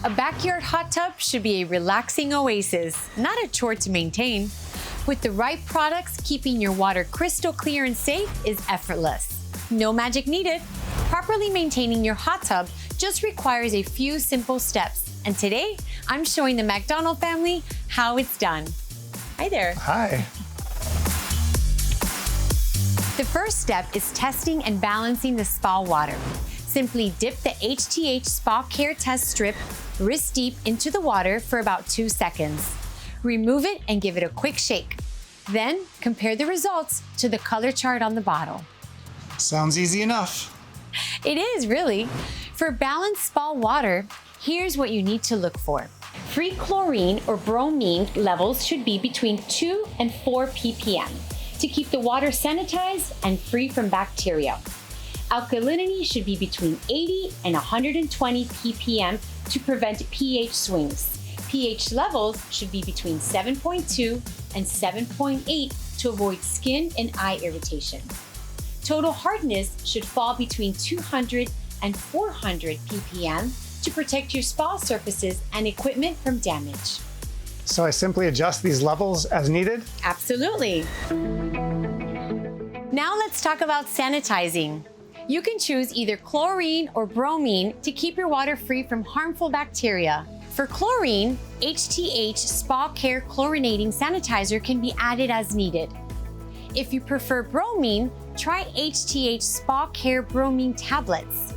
A backyard hot tub should be a relaxing oasis, not a chore to maintain. With the right products, keeping your water crystal clear and safe is effortless. No magic needed. Properly maintaining your hot tub just requires a few simple steps. And today, I'm showing the McDonald family how it's done. Hi there. Hi. The first step is testing and balancing the spa water. Simply dip the HTH Spa Care test strip wrist deep into the water for about 2 seconds. Remove it and give it a quick shake. Then compare the results to the color chart on the bottle. Sounds easy enough. It is, really. For balanced spa water, here's what you need to look for. Free chlorine or bromine levels should be between 2 and 4 ppm to keep the water sanitized and free from bacteria. Alkalinity should be between 80 and 120 ppm to prevent pH swings. pH levels should be between 7.2 and 7.8 to avoid skin and eye irritation. Total hardness should fall between 200 and 400 ppm to protect your spa surfaces and equipment from damage. So I simply adjust these levels as needed? Absolutely. Now let's talk about sanitizing. You can choose either chlorine or bromine to keep your water free from harmful bacteria. For chlorine, HTH Spa Care chlorinating sanitizer can be added as needed. If you prefer bromine, try HTH Spa Care bromine tablets.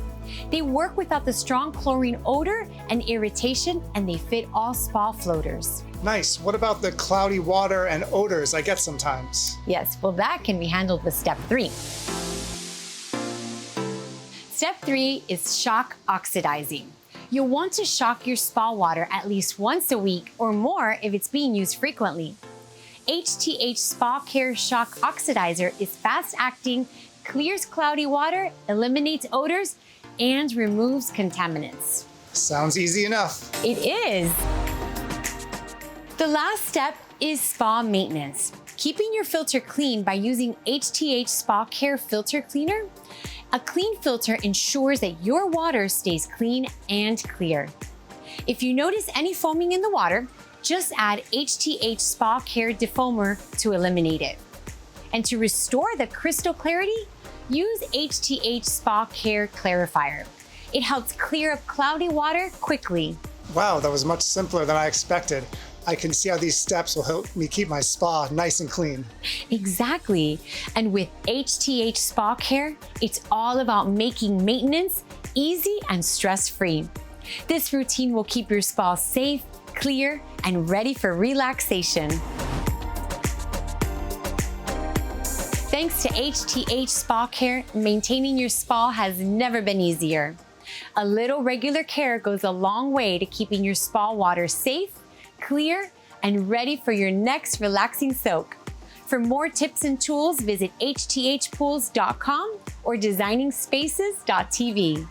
They work without the strong chlorine odor and irritation, and they fit all spa floaters. Nice. What about the cloudy water and odors I get sometimes? Yes, well, that can be handled with step 3. Step 3 is shock oxidizing. You'll want to shock your spa water at least once a week or more if it's being used frequently. HTH Spa Care Shock Oxidizer is fast-acting, clears cloudy water, eliminates odors, and removes contaminants. Sounds easy enough. It is. The last step is spa maintenance. Keeping your filter clean by using HTH Spa Care Filter Cleaner. A clean filter ensures that your water stays clean and clear. If you notice any foaming in the water, just add HTH Spa Care Defoamer to eliminate it. And to restore the crystal clarity, use HTH Spa Care Clarifier. It helps clear up cloudy water quickly. Wow, that was much simpler than I expected. I can see how these steps will help me keep my spa nice and clean. Exactly. And with HTH Spa Care, it's all about making maintenance easy and stress-free. This routine will keep your spa safe, clear, and ready for relaxation. Thanks to HTH Spa Care, maintaining your spa has never been easier. A little regular care goes a long way to keeping your spa water safe, clear, and ready for your next relaxing soak. For more tips and tools, visit hthpools.com or designingspaces.tv.